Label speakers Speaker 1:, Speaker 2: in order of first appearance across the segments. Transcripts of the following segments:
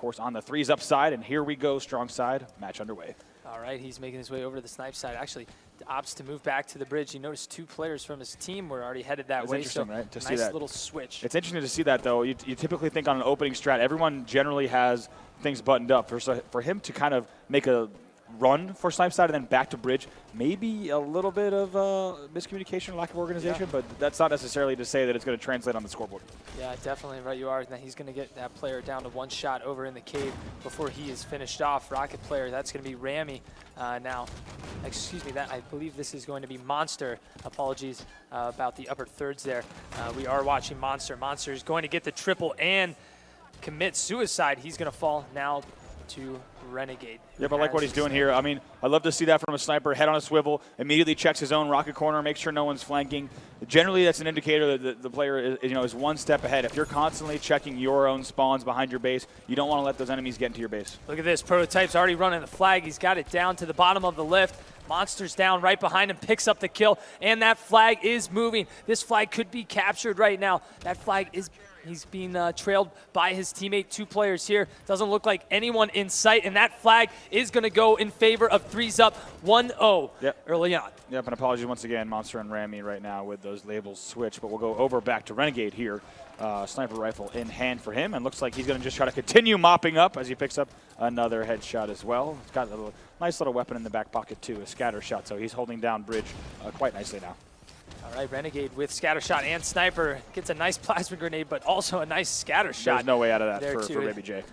Speaker 1: course, on the threes up side. And here we go, strong side, match underway.
Speaker 2: All right, he's making his way over to the snipe side. Actually, opts to move back to the bridge. You notice 2 players from his team were already headed that way.
Speaker 1: Interesting,
Speaker 2: so
Speaker 1: right? To see
Speaker 2: nice
Speaker 1: that
Speaker 2: little switch.
Speaker 1: It's interesting to see that, though. You typically think on an opening strat, everyone generally has things buttoned up. For him to kind of make a run for snipe side and then back to bridge, maybe a little bit of miscommunication, lack of organization, but that's not necessarily to say that it's going to translate on the scoreboard.
Speaker 2: Yeah, definitely right you are. He's going to get that player down to 1 shot over in the cave before he is finished off. Rocket player, that's going to be Rami now. Excuse me, I believe this is going to be Monster. Apologies about the upper thirds there. We are watching Monster. Monster is going to get the triple and commit suicide. He's going to fall now to Renegade.
Speaker 1: Yeah, but I like what he's doing here. I mean, I love to see that from a sniper. Head on a swivel, immediately checks his own rocket corner, makes sure no one's flanking. Generally, that's an indicator that the player is 1 step ahead. If you're constantly checking your own spawns behind your base, you don't want to let those enemies get into your base.
Speaker 2: Look at this. Prototype's already running the flag. He's got it down to the bottom of the lift. Monster's down right behind him, picks up the kill, and that flag is moving. This flag could be captured right now. That flag is... He's being trailed by his teammate. 2 players here. Doesn't look like anyone in sight, and that flag is going to go in favor of threes up 1-0 early on.
Speaker 1: Yep, and apologies once again, Monster and Rami right now with those labels switched, but we'll go over back to Renegade here. Sniper rifle in hand for him, and looks like he's going to just try to continue mopping up as he picks up another headshot as well. He's got a nice little weapon in the back pocket too, a scatter shot, so he's holding down bridge quite nicely now.
Speaker 2: All right, Renegade with scatter shot and sniper gets a nice plasma grenade, but also a nice scatter shot.
Speaker 1: There's no way out of that for Baby J.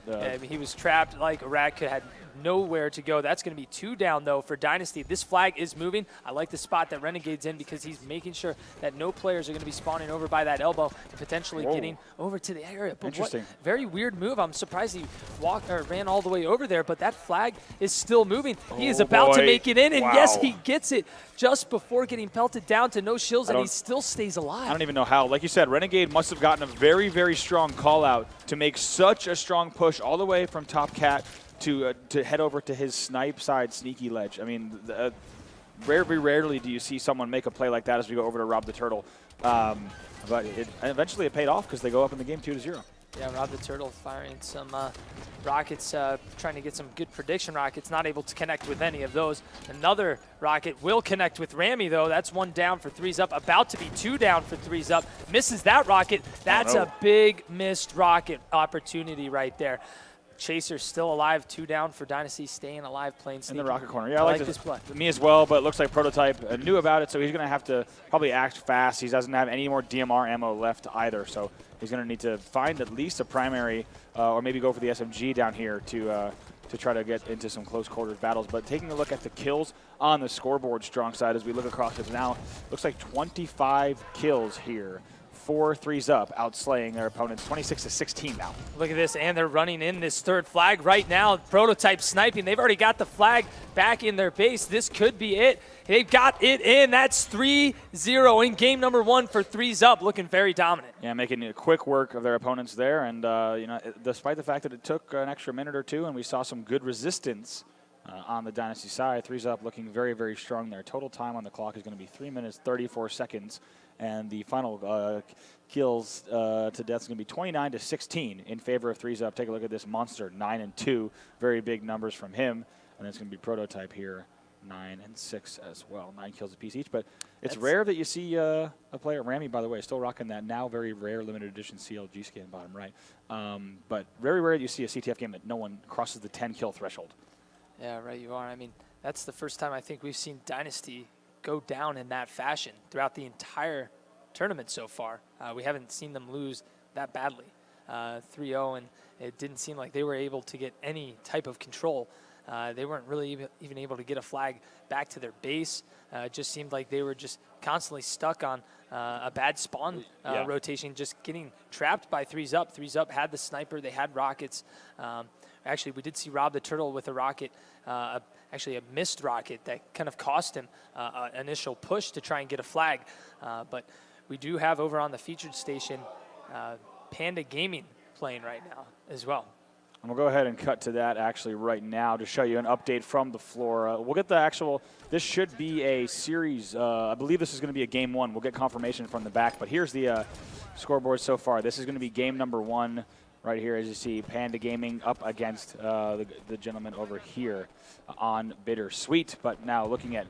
Speaker 2: He was trapped like a rat, had nowhere to go. That's going to be 2 down, though, for Dynasty. This flag is moving. I like the spot that Renegade's in because he's making sure that no players are going to be spawning over by that elbow and potentially getting over to the area. But
Speaker 1: interesting.
Speaker 2: Very weird move. I'm surprised he ran all the way over there, but that flag is still moving. He is about to make it in, and yes, he gets it just before getting pelted down to no shields, and he still stays alive.
Speaker 1: I don't even know how. Like you said, Renegade must have gotten a very, very strong call out to make such a strong push all the way from top cat to head over to his snipe side sneaky ledge. I mean, very rarely do you see someone make a play like that as we go over to Rob the Turtle. But eventually it paid off because they go up in the game 2-0.
Speaker 2: Yeah, Rob the Turtle firing some rockets, trying to get some good prediction rockets, not able to connect with any of those. Another rocket will connect with Rami, though. That's 1 down for threes up, about to be 2 down for threes up. Misses that rocket. That's a big missed rocket opportunity right there. Chaser still alive, 2 down for Dynasty, staying alive, playing sneaky.
Speaker 1: In the rocket corner. Yeah, I
Speaker 2: like this play.
Speaker 1: Me as well, but it looks like Prototype knew about it, so he's going to have to probably act fast. He doesn't have any more DMR ammo left either, so he's going to need to find at least a primary or maybe go for the SMG down here to try to get into some close quarters battles. But taking a look at the kills on the scoreboard strong side as we look across it now, looks like 25 kills here. 4 threes up, outslaying their opponents 26-16 now.
Speaker 2: Look at this, and they're running in this 3rd flag right now. Prototype sniping. They've already got the flag back in their base. This could be it. They've got it in. That's 3-0 in game number 1 for threes up, looking very dominant.
Speaker 1: Yeah, making a quick work of their opponents there, and despite the fact that it took an extra minute or 2, and we saw some good resistance on the Dynasty side, threes up looking very, very strong there. Total time on the clock is going to be 3 minutes 34 seconds. And the final kills to death is going to be 29-16 in favor of threes up. Take a look at this Monster, 9-2. Very big numbers from him. And it's going to be Prototype here, 9-6 as well. 9 kills apiece each. But it's rare that you see a player, Rami, by the way, still rocking that now very rare limited edition CLG skin bottom right. But very rare that you see a CTF game that no one crosses the 10-kill threshold.
Speaker 2: Yeah, right you are. I mean, that's the first time I think we've seen Dynasty go down in that fashion throughout the entire tournament so far. We haven't seen them lose that badly. 3-0, and it didn't seem like they were able to get any type of control. They weren't really even able to get a flag back to their base. It just seemed like they were just constantly stuck on a bad spawn rotation, just getting trapped by threes up. Threes up had the sniper, they had rockets. Actually, we did see Rob the Turtle with a rocket, actually a missed rocket that kind of cost him an initial push to try and get a flag. But we do have over on the featured station Panda Gaming playing right now as well.
Speaker 1: And we'll go ahead and cut to that actually right now to show you an update from the floor. We'll get the actual, this should be a series. I believe this is going to be a game 1. We'll get confirmation from the back, but here's the scoreboard so far. This is going to be game number 1. right here, as you see Panda Gaming up against the gentleman over here on Bittersweet. But now looking at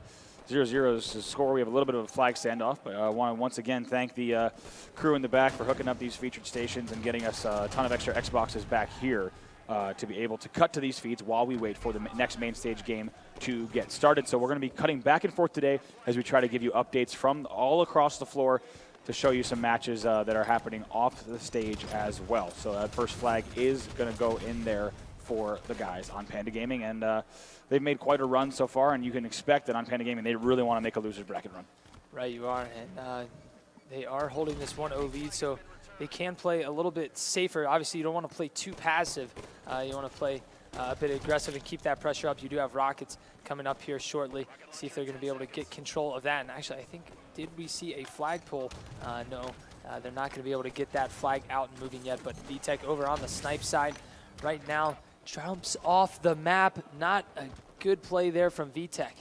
Speaker 1: 0-0's score, we have a little bit of a flag standoff, but I want to once again thank the crew in the back for hooking up these featured stations and getting us a ton of extra Xboxes back here to be able to cut to these feeds while we wait for the next main stage game to get started. So we're going to be cutting back and forth today as we try to give you updates from all across the floor to show you some matches that are happening off the stage as well. So that first flag is going to go in there for the guys on Panda Gaming, and they've made quite a run so far, and you can expect that on Panda Gaming they really want to make a loser's bracket run. Right,
Speaker 2: you are, and they are holding this 1-0 lead, so they can play a little bit safer. Obviously, you don't want to play too passive. You want to play a bit aggressive and keep that pressure up. You do have Rockets coming up here shortly. See if they're going to be able to get control of that. And actually, I think, did we see a flagpole? No, they're not going to be able to get that flag out and moving yet. But VTech over on the snipe side right now jumps off the map. Not a good play there from VTech.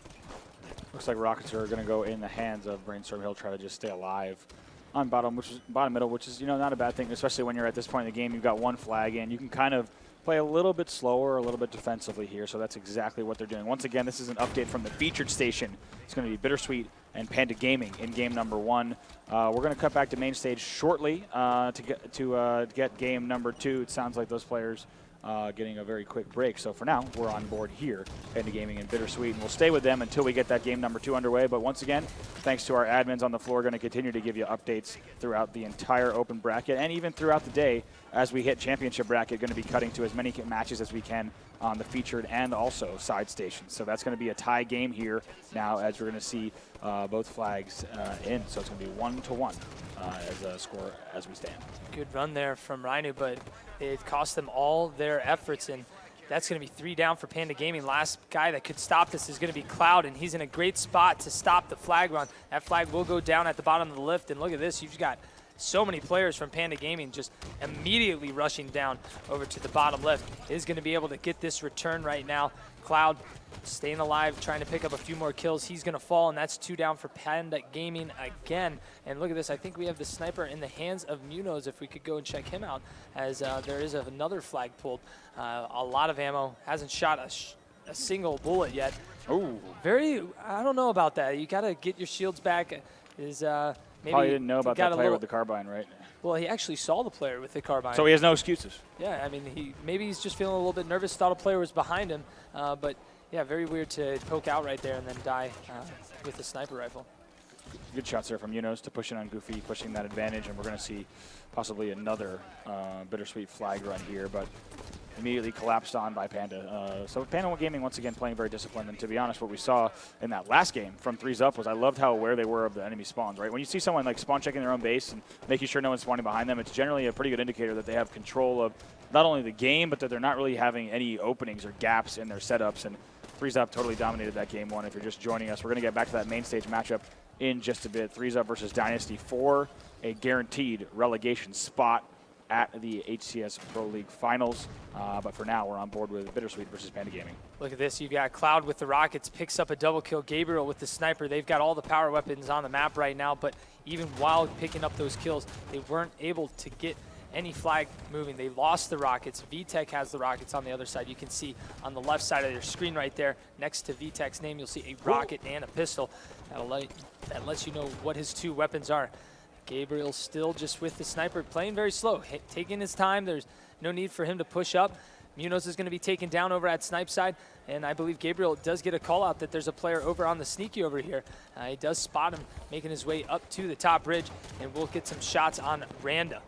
Speaker 1: Looks like Rockets are going to go in the hands of Brainstorm. He'll try to just stay alive on bottom middle, which is, not a bad thing, especially when you're at this point in the game. You've got one flag in. You can kind of play a little bit slower, a little bit defensively here, so that's exactly what they're doing. Once again, this is an update from the featured station. It's going to be Bittersweet and Panda Gaming in game number 1. We're going to cut back to main stage shortly to get game number 2. It sounds like those players getting a very quick break. So for now, we're on board here, Panda Gaming and Bittersweet, and we'll stay with them until we get that game number 2 underway. But once again, thanks to our admins on the floor, going to continue to give you updates throughout the entire open bracket and even throughout the day as we hit championship bracket. Going to be cutting to as many matches as we can on the featured and also side stations. So that's going to be a tie game here now, as we're going to see both flags in. So it's going to be 1-1 as a score as we stand.
Speaker 2: Good run there from Rhino, but it cost them all their efforts, and that's going to be 3 down for Panda Gaming. Last guy that could stop this is going to be Cloud, and he's in a great spot to stop the flag run. That flag will go down at the bottom of the lift, and look at this. You've got so many players from Panda Gaming just immediately rushing down over to the bottom left. Is going to be able to get this return right now. Cloud staying alive, trying to pick up a few more kills. He's going to fall, and that's 2 down for Panda Gaming again. And look at this. I think we have the sniper in the hands of Munoz, if we could go and check him out, as there is another flag pulled. A lot of ammo. Hasn't shot a single bullet yet.
Speaker 1: Oh,
Speaker 2: I don't know about that. You got to get your shields back. Maybe
Speaker 1: probably didn't know about that player with the carbine, right?
Speaker 2: Well, he actually saw the player with the carbine.
Speaker 1: So he has no excuses.
Speaker 2: Yeah, I mean, maybe he's just feeling a little bit nervous, thought a player was behind him. But, yeah, very weird to poke out right there and then die with a sniper rifle.
Speaker 1: Good shots there from Munoz to push in on Goofy, pushing that advantage. And we're going to see possibly another Bittersweet flag run here, but immediately collapsed on by Panda. So Panda Gaming once again playing very disciplined. And to be honest, what we saw in that last game from 3s up was I loved how aware they were of the enemy spawns, right? When you see someone like spawn checking their own base and making sure no one's spawning behind them, it's generally a pretty good indicator that they have control of not only the game, but that they're not really having any openings or gaps in their setups. And 3s up totally dominated that game 1. If you're just joining us, we're going to get back to that main stage matchup in just a bit. 3s up versus Dynasty for a guaranteed relegation spot at the HCS Pro League Finals. But for now, we're on board with Bittersweet versus Panda Gaming.
Speaker 2: Look at this. You've got Cloud with the Rockets, picks up a double kill. Gabriel with the sniper. They've got all the power weapons on the map right now, but even while picking up those kills, they weren't able to get any flag moving. They lost the Rockets. VTech has the Rockets on the other side. You can see on the left side of your screen right there, next to VTech's name, you'll see a rocket and a pistol. That lets you know what his 2 weapons are. Gabriel still just with the sniper, playing very slow, taking his time. There's no need for him to push up. Munoz is going to be taken down over at snipe side, and I believe Gabriel does get a call out that there's a player over on the sneaky over here. He does spot him making his way up to the top bridge, and we'll get some shots on Randa.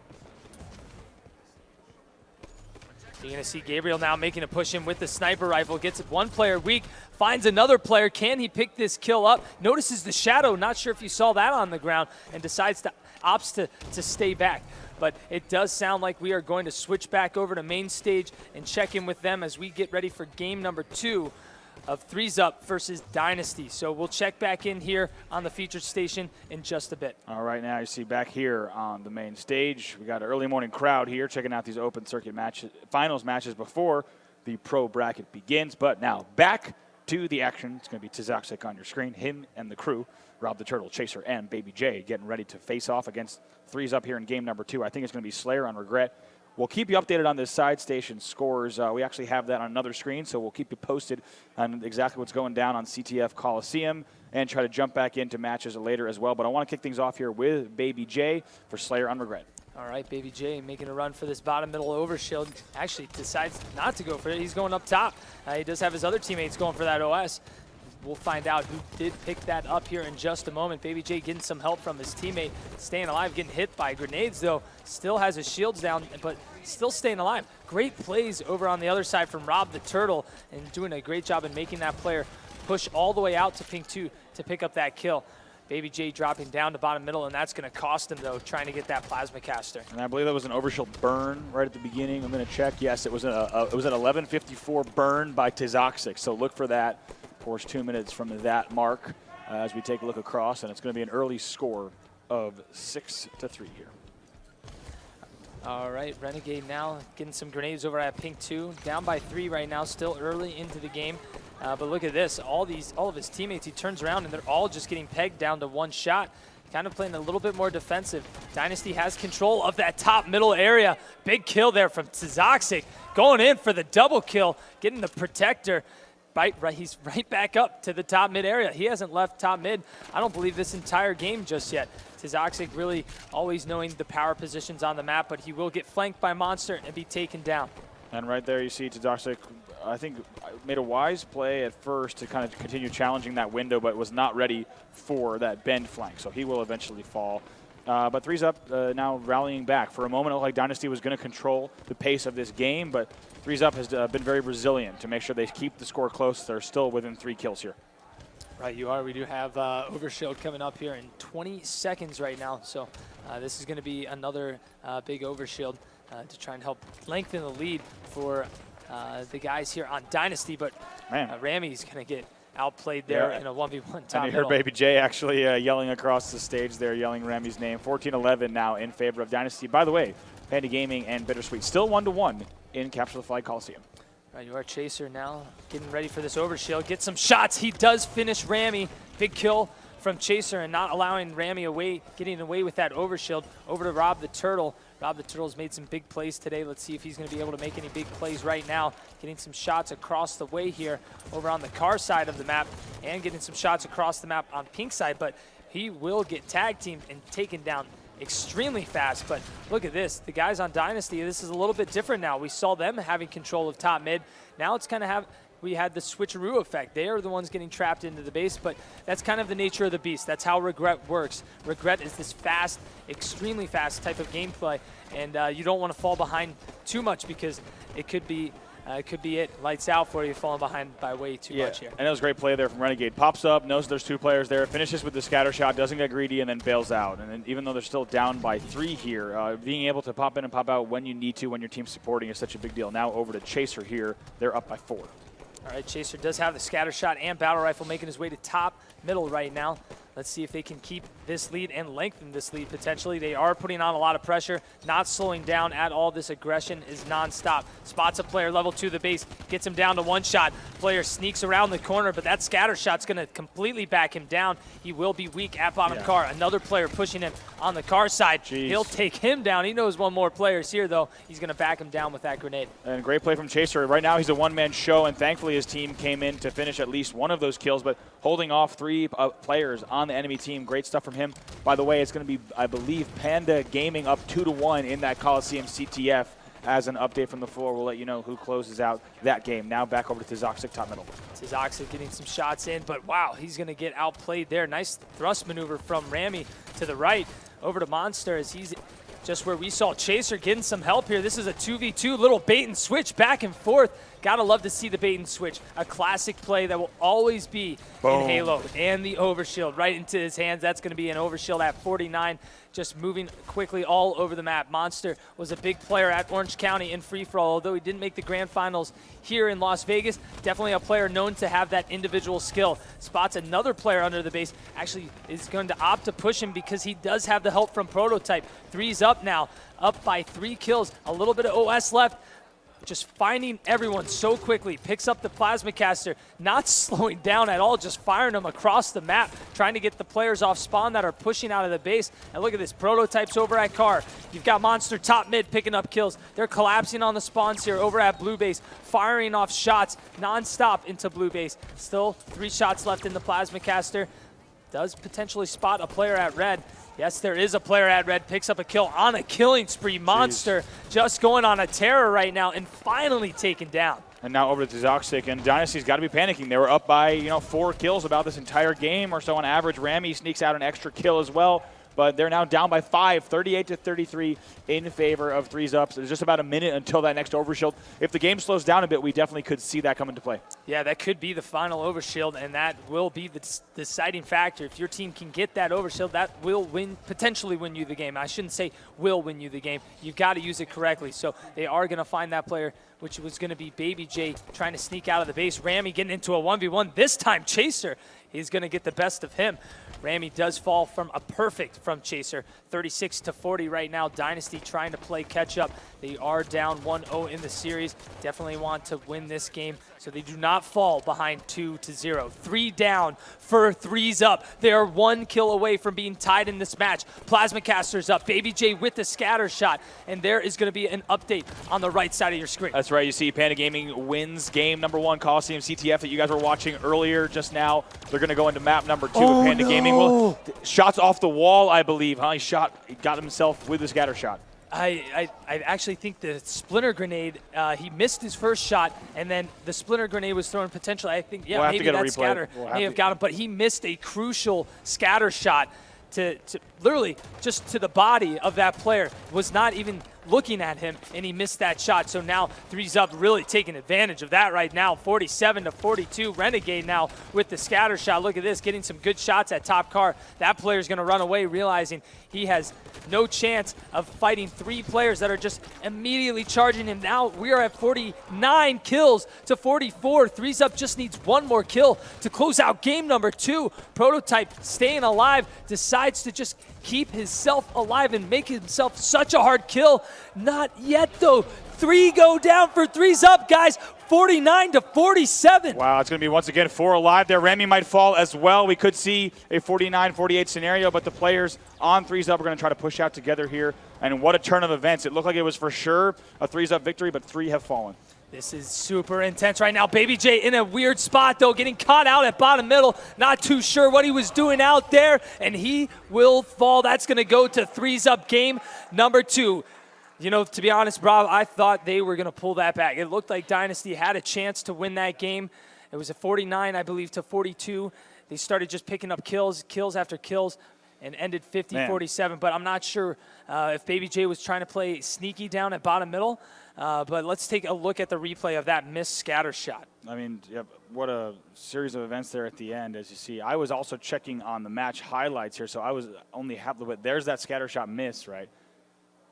Speaker 2: You're going to see Gabriel now making a push in with the sniper rifle. Gets one player weak, finds another player. Can he pick this kill up? Notices the shadow. Not sure if you saw that on the ground, and opts to stay back. But it does sound like we are going to switch back over to main stage and check in with them as we get ready for game number 2 of 3s up versus Dynasty. So we'll check back in here on the featured station in just a bit.
Speaker 1: All right, now you see back here on the main stage, we got an early morning crowd here checking out these open circuit finals matches before the pro bracket begins. But now back to the action. It's going to be Tizoxic on your screen. Him and the crew, Rob the Turtle, Chaser, and Baby J, getting ready to face off against 3s up here in game number 2. I think it's going to be Slayer on Regret we'll keep you updated on this side station scores. We actually have that on another screen, so we'll keep you posted on exactly what's going down on CTF Colosseum and try to jump back into matches later as well. But I want to kick things off here with Baby J for Slayer on Regret.
Speaker 2: All right, Baby J making a run for this bottom middle overshield. Actually decides not to go for it. He's going up top. He does have his other teammates going for that OS. We'll find out who did pick that up here in just a moment. Baby J getting some help from his teammate, staying alive, getting hit by grenades though. Still has his shields down, but still staying alive. Great plays over on the other side from Rob the Turtle, and doing a great job in making that player push all the way out to ping 2 to pick up that kill. Baby J dropping down to bottom middle, and that's going to cost him, though, trying to get that plasma caster.
Speaker 1: And I believe that was an overshield burn right at the beginning. I'm going to check. Yes, it was an 11:54 burn by Tizoxic, so look for that. Of course, 2 minutes from that mark as we take a look across, and it's going to be an early score of 6-3 here.
Speaker 2: All right, Renegade now getting some grenades over at ping 2. Down by 3 right now, still early into the game. But look at this, all of his teammates, he turns around and they're all just getting pegged down to one shot. Kind of playing a little bit more defensive. Dynasty has control of that top middle area. Big kill there from Tizoxic, going in for the double kill, getting the protector. He's right back up to the top mid area. He hasn't left top mid, I don't believe, this entire game just yet. Tizoxic really always knowing the power positions on the map, but he will get flanked by Monster and be taken down.
Speaker 1: And right there you see Tizoxic, I think, made a wise play at first to kind of continue challenging that window, but was not ready for that bend flank, so he will eventually fall. But 3's up now rallying back. For a moment, it looked like Dynasty was going to control the pace of this game, but 3's up has been very resilient to make sure they keep the score close. They're still within 3 kills here.
Speaker 2: Right, you are. We do have Overshield coming up here in 20 seconds right now, so this is going to be another big Overshield to try and help lengthen the lead for the guys here on Dynasty, but Rami's going to get outplayed there in a 1v1 top
Speaker 1: And you heard Baby J actually yelling across the stage there, yelling Rami's name. 14-11 now in favor of Dynasty. By the way, Panda Gaming and Bittersweet still 1-1 in Capture the Flag Coliseum.
Speaker 2: Right, you are Chaser now getting ready for this overshield. Get some shots. He does finish Rami. Big kill from Chaser and not allowing Rami away, getting away with that overshield. Over to Rob the Turtle. Rob the Turtle's made some big plays today. Let's see if he's going to be able to make any big plays right now. Getting some shots across the way here over on the car side of the map and getting some shots across the map on pink side, but he will get tag teamed and taken down extremely fast. But look at this, the guys on Dynasty, this is a little bit different now. We saw them having control of top mid. Now it's kind of we had the switcheroo effect. They are the ones getting trapped into the base, but that's kind of the nature of the beast. That's how Regret works. Regret is this fast, extremely fast type of gameplay, and you don't want to fall behind too much because it could be lights out for you, falling behind by way too much here.
Speaker 1: And that was a great play there from Renegade. Pops up, knows there's 2 players there, finishes with the scatter shot, doesn't get greedy, and then bails out. And then even though they're still down by 3 here, being able to pop in and pop out when you need to, when your team's supporting, is such a big deal. Now over to Chaser here. They're up by 4.
Speaker 2: All right, Chaser does have the scatter shot and battle rifle, making his way to top middle right now. Let's see if they can keep this lead and lengthen this lead potentially. They are putting on a lot of pressure, not slowing down at all. This aggression is nonstop. Spots a player level 2 the base, gets him down to 1 shot. Player sneaks around the corner, but that scatter shot's going to completely back him down. He will be weak at bottom car. Another player pushing him on the car side. He'll take him down. He knows one more player's here, though. He's going to back him down with that grenade.
Speaker 1: And great play from Chaser. Right now he's a one-man show, and thankfully his team came in to finish at least one of those kills, but holding off 3 players on the enemy team. Great stuff from him. By the way, it's going to be, I believe, Panda Gaming up 2-1 in that Colosseum CTF. As an update from the floor, we'll let you know who closes out that game. Now back over to Tizoxic, top middle.
Speaker 2: Tizoxic getting some shots in, but wow, he's going to get outplayed there. Nice thrust maneuver from Rami to the right. Over to Monster as he's just where we saw Chaser getting some help here. This is a 2v2, little bait and switch back and forth. Gotta love to see the bait and switch. A classic play that will always be in Halo. And the overshield right into his hands. That's going to be an overshield at 49. Just moving quickly all over the map. Monster was a big player at Orange County in free-for-all, although he didn't make the grand finals here in Las Vegas. Definitely a player known to have that individual skill. Spots another player under the base. Actually is going to opt to push him because he does have the help from Prototype. 3's up now, up by 3 kills. A little bit of OS left. just finding everyone so quickly. Picks up the plasma caster, not slowing down at all, just firing them across the map, trying to get the players off spawn that are pushing out of the base. And look at this, Prototype's over at car. You've got Monster top mid picking up kills. They're collapsing on the spawns here over at blue base, firing off shots non-stop into blue base. Still 3 shots left in the plasma caster. Does potentially spot a player at red. Yes, there is a player at red, picks up a kill on a killing spree. Monster just going on a terror right now and finally taken down.
Speaker 1: And now over to Toxic, and Dynasty's got to be panicking. They were up by 4 kills about this entire game or so on average. Rami sneaks out an extra kill as well, but they're now down by 5, 38-33 in favor of 3Zup. There's just about a minute until that next overshield. If the game slows down a bit, we definitely could see that come into play.
Speaker 2: Yeah, that could be the final overshield, and that will be the deciding factor. If your team can get that overshield, that will potentially win you the game. I shouldn't say will win you the game. You've got to use it correctly. So they are going to find that player, which was going to be Baby J trying to sneak out of the base. Rami getting into a 1v1. This time, Chaser is going to get the best of him. Rami does fall from a perfect from Chaser, 36-40 right now. Dynasty trying to play catch up. They are down 1-0 in the series. Definitely want to win this game so they do not fall behind 2-0. 3 down for 3Zup. They are 1 kill away from being tied in this match. Plasma Caster's up. Baby J with the scatter shot. And there is going to be an update on the right side of your screen.
Speaker 1: That's right. You see Panda Gaming wins game number 1, Colosseum CTF that you guys were watching earlier just now. They're going to go into map number 2 with Panda Gaming. Well, shots off the wall, I believe. Huh? He got himself with the scatter shot.
Speaker 2: I actually think the splinter grenade, he missed his first shot, and then the splinter grenade was thrown potentially. I think, yeah, maybe that scatter may have got him, but he missed a crucial scatter shot to literally just to the body of that player. Was not even looking at him, and he missed that shot. So now 3Zup really taking advantage of that right now. 47-42. Renegade now with the scatter shot. Look at this, getting some good shots at top car. That player's going to run away, realizing he has no chance of fighting 3 players that are just immediately charging him. Now we are at 49 kills to 44. 3Zup just needs 1 more kill to close out game number 2. Prototype staying alive, decides to just keep himself alive and make himself such a hard kill. Not yet though. 3 go down for 3Zup, guys. 49-47.
Speaker 1: Wow, it's going to be once again 4 alive there. Rami might fall as well. We could see a 49-48 scenario, but the players on 3Zup are going to try to push out together here. And what a turn of events. It looked like it was for sure a 3Zup victory, but 3 have fallen.
Speaker 2: This is super intense right now. Baby J in a weird spot, though, getting caught out at bottom middle. Not too sure what he was doing out there, and he will fall. That's going to go to 3Zup game number 2. You know, to be honest, Rob, I thought they were going to pull that back. It looked like Dynasty had a chance to win that game. It was a 49, I believe, to 42. They started just picking up kills after kills, and ended 50-47. But I'm not sure if Baby J was trying to play sneaky down at bottom middle. But let's take a look at the replay of that missed scatter shot.
Speaker 1: I mean, yep, what a series of events there at the end, as you see. I was also checking on the match highlights here, so I was only half the way. There's that scatter shot miss, right?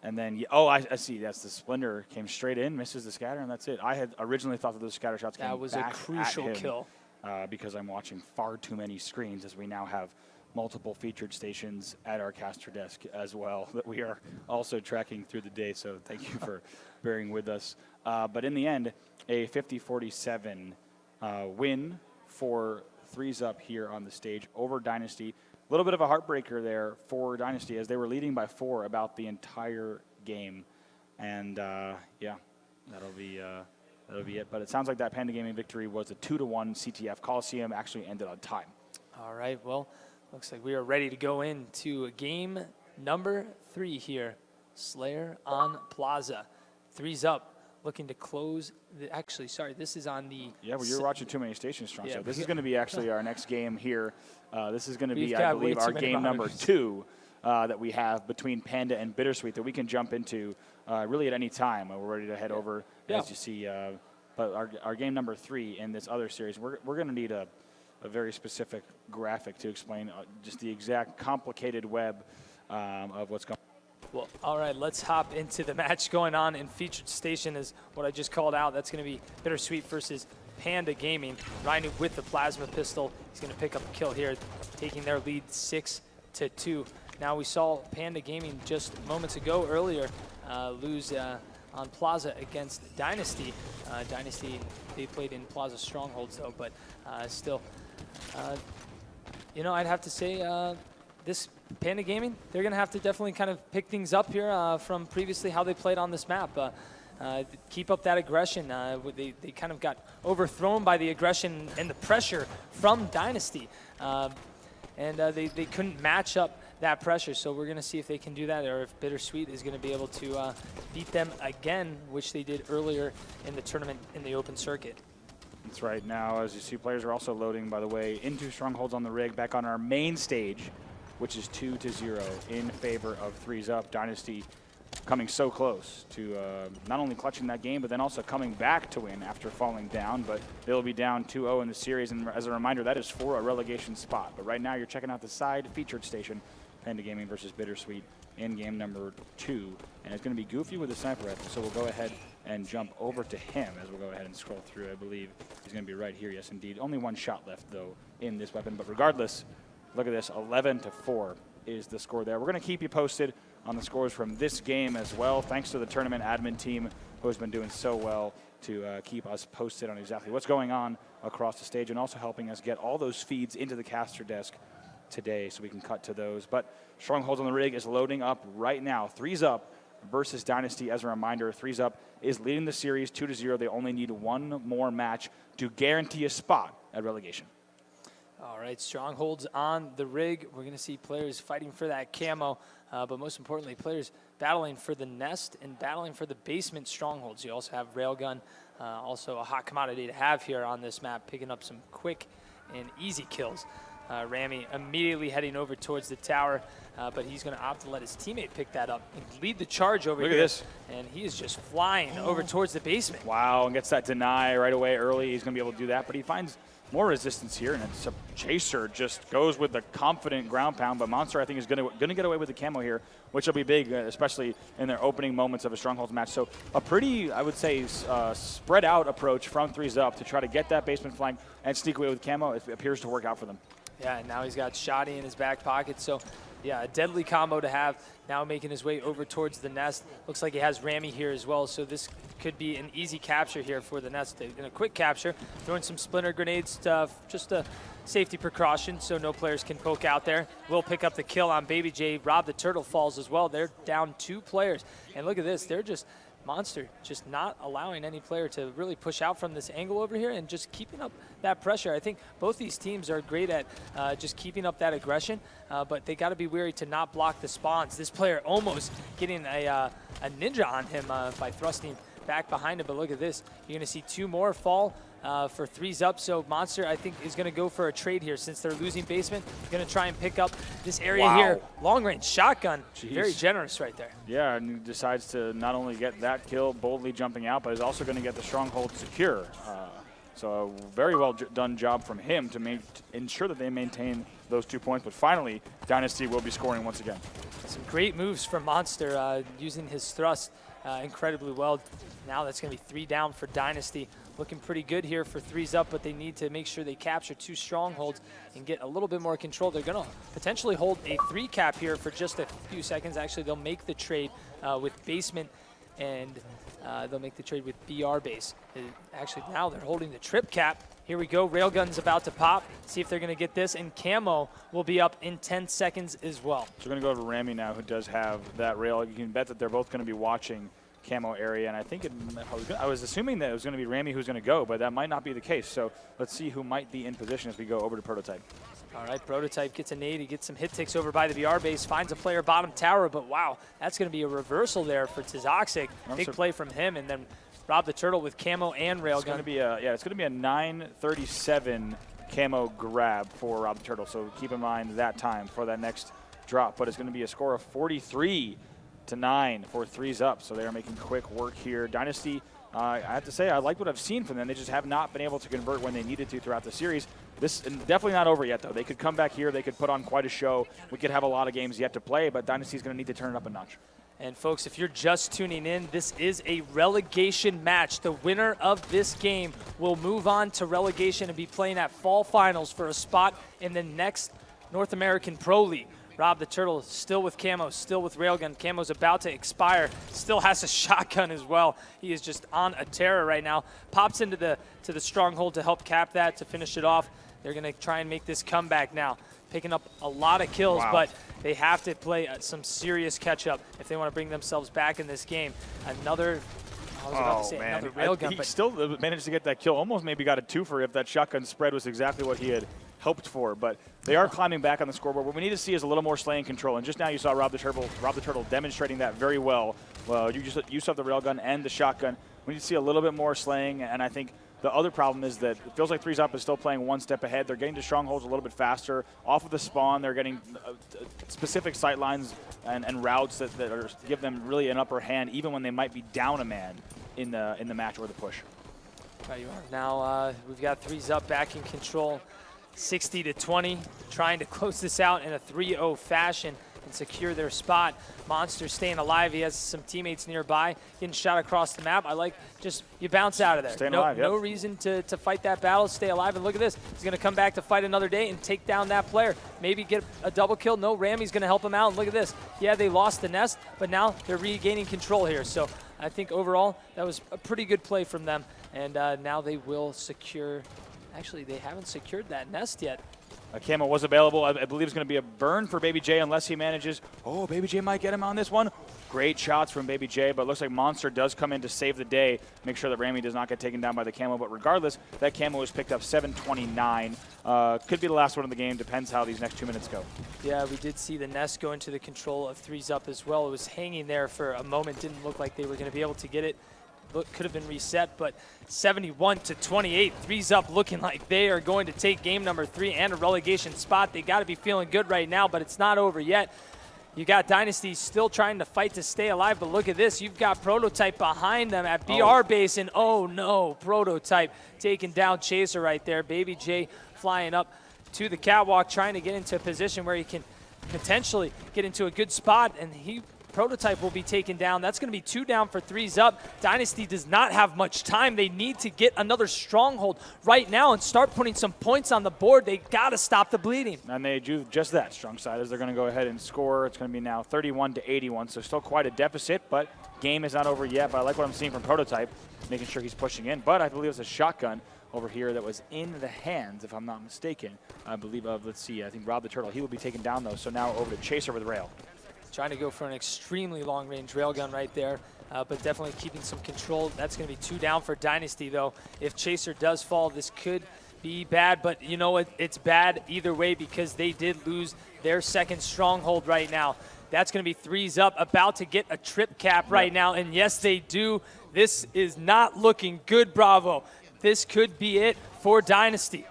Speaker 1: And then, I see. That's the splinter came straight in, misses the scatter, and that's it. I had originally thought that those scatter shots came back.
Speaker 2: That was a crucial kill.
Speaker 1: Because I'm watching far too many screens, as we now have multiple featured stations at our caster desk as well that we are also tracking through the day. So thank you for bearing with us. But in the end, a 50-47 win for 3Zup here on the stage over Dynasty. A little bit of a heartbreaker there for Dynasty as they were leading by 4 about the entire game. And, yeah, that'll be it. But it sounds like that Panda Gaming victory was a 2-1 CTF. Colosseum actually ended on time.
Speaker 2: All right, well, looks like we are ready to go into game number 3 here. Slayer on Plaza. 3Zup looking to close. This is on the...
Speaker 1: Yeah, well, you're watching too many stations, Strong. So this is going to be actually our next game here. This is going to be, I believe, our game number 2 that we have between Panda and Bittersweet that we can jump into really at any time. We're ready to head over, as you see. But our game number 3 in this other series, we're going to need a very specific graphic to explain just the exact complicated web of what's going on.
Speaker 2: Well, all right, let's hop into the match going on in featured station is what I just called out. That's going to be Bittersweet versus Panda Gaming. Ryan with the plasma pistol. He's going to pick up a kill here, taking their lead 6-2. Now we saw Panda Gaming just moments ago earlier lose on Plaza against Dynasty. Dynasty, they played in Plaza Strongholds though, but still, you know, I'd have to say this Panda Gaming, they're going to have to definitely kind of pick things up here from previously how they played on this map. Keep up that aggression. They kind of got overthrown by the aggression and the pressure from Dynasty. They couldn't match up that pressure, so we're going to see if they can do that, or if Bittersweet is going to be able to beat them again, which they did earlier in the tournament in the open circuit.
Speaker 1: That's right. Now, as you see, players are also loading, by the way, into Strongholds on the rig, back on our main stage, which is 2-0 in favor of Threes Up. Dynasty coming so close to not only clutching that game, but then also coming back to win after falling down. But they'll be down 2-0 in the series, and as a reminder, that is for a relegation spot. But right now, you're checking out the side featured station, Panda Gaming versus Bittersweet in game number 2. And it's going to be Goofy with the sniper rifle, so we'll go ahead and jump over to him as we'll go ahead and scroll through. I believe he's going to be right here. Yes, indeed. Only one shot left, though, in this weapon. But regardless, look at this. 11-4 is the score there. We're going to keep you posted on the scores from this game as well, thanks to the tournament admin team who has been doing so well to keep us posted on exactly what's going on across the stage, and also helping us get all those feeds into the caster desk today so we can cut to those. But Strongholds on the rig is loading up right now. Threes Up versus Dynasty. As a reminder, Threes Up is leading the series 2-0. They only need one more match to guarantee a spot at relegation.
Speaker 2: All right, Strongholds on the rig. We're going to see players fighting for that camo, but most importantly, players battling for the nest and battling for the basement Strongholds. You also have Railgun, also a hot commodity to have here on this map, picking up some quick and easy kills. Rami immediately heading over towards the tower, but he's going to opt to let his teammate pick that up and lead the charge over here.
Speaker 1: Look at this.
Speaker 2: And he is just flying over towards the basement.
Speaker 1: Wow, and gets that deny right away early. He's going to be able to do that, but he finds more resistance here, and it's a Chaser just goes with the confident ground pound, but Monster, I think, is going to get away with the camo here, which will be big, especially in their opening moments of a Strongholds match. So a pretty, I would say, spread out approach from Threes Up to try to get that basement flank and sneak away with camo. It appears to work out for them.
Speaker 2: Yeah, and now he's got Shoddy in his back pocket, so yeah, a deadly combo to have. Now making his way over towards the nest. Looks like he has Rami here as well, so this could be an easy capture here for the nest. In a quick capture, throwing some splinter grenades, just a safety precaution so no players can poke out there. Will pick up the kill on Baby J. Rob the Turtle falls as well. They're down 2 players. And look at this, they're just Monster just not allowing any player to really push out from this angle over here and just keeping up that pressure. I think both these teams are great at just keeping up that aggression, but they got to be wary to not block the spawns. This player almost getting a ninja on him by thrusting back behind him, but look at this. You're going to see 2 more fall for Threes Up, so Monster, I think, is going to go for a trade here since they're losing basement. Going to try and pick up this area here. Long-range shotgun. Jeez. Very generous right there.
Speaker 1: Yeah, and he decides to not only get that kill, boldly jumping out, but is also going to get the Stronghold secure. So a very well done job from him to ensure that they maintain those 2 points. But finally, Dynasty will be scoring once again.
Speaker 2: Some great moves from Monster, using his thrust incredibly well. Now that's going to be 3 down for Dynasty. Looking pretty good here for Threes Up, but they need to make sure they capture 2 Strongholds and get a little bit more control. They're going to potentially hold a 3 cap here for just a few seconds. Actually, they'll make the trade with Basement, and they'll make the trade with BR Base. Actually, now they're holding the trip cap. Here we go. Railgun's about to pop. See if they're going to get this, and Camo will be up in 10 seconds as well.
Speaker 1: So we're going to go to Rami now, who does have that rail. You can bet that they're both going to be watching camo area, and I think I was assuming that it was going to be Rami who's going to go, but that might not be the case. So let's see who might be in position as we go over to Prototype.
Speaker 2: All right, Prototype gets a nade. He gets some hit ticks over by the BR base, finds a player bottom tower, but wow, that's going to be a reversal there for Tizoxic. Big play from him, and then Rob the Turtle with camo and railgun.
Speaker 1: It's going to be a 9:37 camo grab for Rob the Turtle. So keep in mind that time for that next drop. But it's going to be a score of 43-9 for Threes Up. So they are making quick work here. Dynasty, I have to say, I like what I've seen from them. They just have not been able to convert when they needed to throughout the series. This is definitely not over yet, though. They could come back here. They could put on quite a show. We could have a lot of games yet to play, but Dynasty's going to need to turn it up a notch.
Speaker 2: And folks, if you're just tuning in, this is a relegation match. The winner of this game will move on to relegation and be playing at Fall Finals for a spot in the next North American Pro League. Rob the Turtle still with camo, still with railgun. Camo's about to expire, still has a shotgun as well. He is just on a terror right now. Pops into the stronghold to help cap that, to finish it off. They're going to try and make this comeback now. Picking up a lot of kills, but they have to play some serious catch-up if they want to bring themselves back in this game. Another, I was about to say another railgun.
Speaker 1: He still managed to get that kill, almost maybe got a twofer if that shotgun spread was exactly what he had hoped for. But they are climbing back on the scoreboard. What we need to see is a little more slaying control. And just now you saw Rob the Turtle demonstrating that very well. Well, you have the railgun and the shotgun. We need to see a little bit more slaying, and I think the other problem is that it feels like Threes Up is still playing one step ahead. They're getting to strongholds a little bit faster. Off of the spawn, they're getting specific sight lines and routes that are, give them really an upper hand, even when they might be down a man in the match or the push.
Speaker 2: Right, you are. Now we've got Threes Up back in control, 60-20, trying to close this out in a 3-0 fashion and secure their spot. Monster staying alive. He has some teammates nearby, getting shot across the map. I like just you bounce out of there.
Speaker 1: Staying alive,
Speaker 2: no reason to fight that battle. Stay alive. And look at this. He's going to come back to fight another day and take down that player. Maybe get a double kill. No, Ramy's going to help him out. And look at this. Yeah, they lost the nest, but now they're regaining control here. So I think overall that was a pretty good play from them. And now they will secure. Actually, they haven't secured that nest yet.
Speaker 1: A camo was available. I believe it's going to be a burn for Baby J unless he manages. Oh, Baby J might get him on this one. Great shots from Baby J, but it looks like Monster does come in to save the day, make sure that Ramy does not get taken down by the camo. But regardless, that camo was picked up 7:29. Could be the last one of the game. Depends how these next 2 minutes go. Yeah,
Speaker 2: we did see the nest go into the control of Threes Up as well. It was hanging there for a moment. Didn't look like they were going to be able to get it. Could have been reset, but 71-28. Threes Up looking like they are going to take game number 3 and a relegation spot. They got to be feeling good right now, but it's not over yet. You got Dynasty still trying to fight to stay alive, but look at this. You've got Prototype behind them at BR base, and oh no, Prototype taking down Chaser right there. Baby J flying up to the catwalk, trying to get into a position where he can potentially get into a good spot, and Prototype will be taken down. That's going to be 2 down for Threes Up. Dynasty does not have much time. They need to get another stronghold right now and start putting some points on the board. They got to stop the bleeding.
Speaker 1: And they do just that. Strong side is they're going to go ahead and score. It's going to be now 31-81, so still quite a deficit, but game is not over yet. But I like what I'm seeing from Prototype, making sure he's pushing in. But I believe it's a shotgun over here that was in the hands, if I'm not mistaken. I believe of, let's see, I think Rob the Turtle. He will be taken down, though, so now over to Chaser with rail.
Speaker 2: Trying to go for an extremely long-range railgun right there, but definitely keeping some control. That's going to be 2 down for Dynasty, though. If Chaser does fall, this could be bad, but you know what? It's bad either way because they did lose their second stronghold right now. That's going to be Threes Up, about to get a trip cap right now, and yes, they do. This is not looking good, Bravo. This could be it for Dynasty.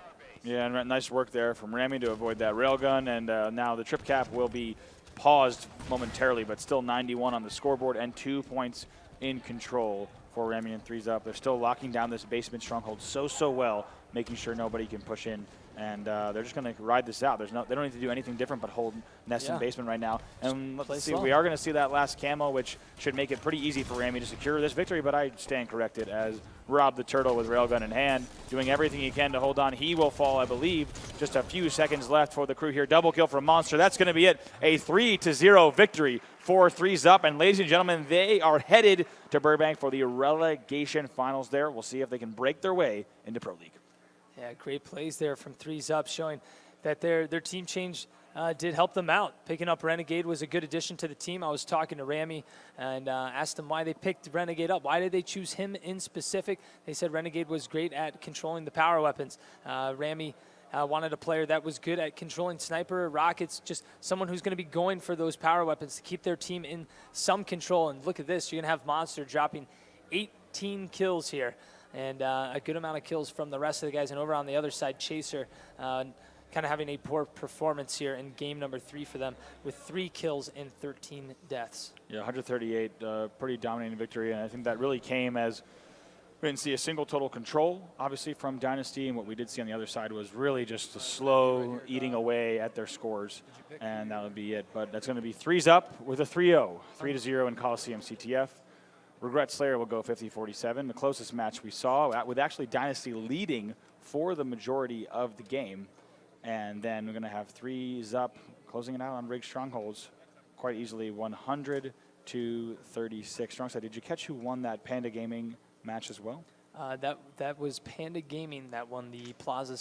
Speaker 1: Yeah, and nice work there from Ramy to avoid that railgun, and now the trip cap will be paused momentarily, but still 91 on the scoreboard and 2 points in control for Ramy and Threes Up. They're still locking down this basement stronghold so well, making sure nobody can push in. And they're just going to ride this out. They don't need to do anything different but hold nest in basement right now. And let's see, we are going to see that last camo, which should make it pretty easy for Ramy to secure this victory, but I stand corrected as Rob the Turtle with railgun in hand, doing everything he can to hold on. He will fall, I believe. Just a few seconds left for the crew here. Double kill from Monster. That's going to be it. A 3-0 victory for Threes Up. And ladies and gentlemen, they are headed to Burbank for the relegation finals there. We'll see if they can break their way into Pro League.
Speaker 2: Yeah, great plays there from Threes Up, showing that their team change did help them out. Picking up Renegade was a good addition to the team. I was talking to Ramy and asked him why they picked Renegade up. Why did they choose him in specific? They said Renegade was great at controlling the power weapons. Ramy wanted a player that was good at controlling sniper, rockets, just someone who's going to be going for those power weapons to keep their team in some control. And look at this. You're going to have Monster dropping 18 kills here. And a good amount of kills from the rest of the guys. And over on the other side, Chaser kind of having a poor performance here in game number 3 for them with 3 kills and 13 deaths.
Speaker 1: Yeah, 138, pretty dominating victory. And I think that really came as we didn't see a single total control, obviously, from Dynasty. And what we did see on the other side was really just a slow eating away at their scores. And that would be it. But that's going to be Threes Up with a 3-0, 3-0 in Colosseum CTF. Regret Slayer will go 50-47. The closest match we saw, with actually Dynasty leading for the majority of the game. And then we're going to have 3-Zup closing it out on Rig Strongholds quite easily, 100 to 36. Strongside, did you catch who won that Panda Gaming match as well?
Speaker 2: That was Panda Gaming that won the Plaza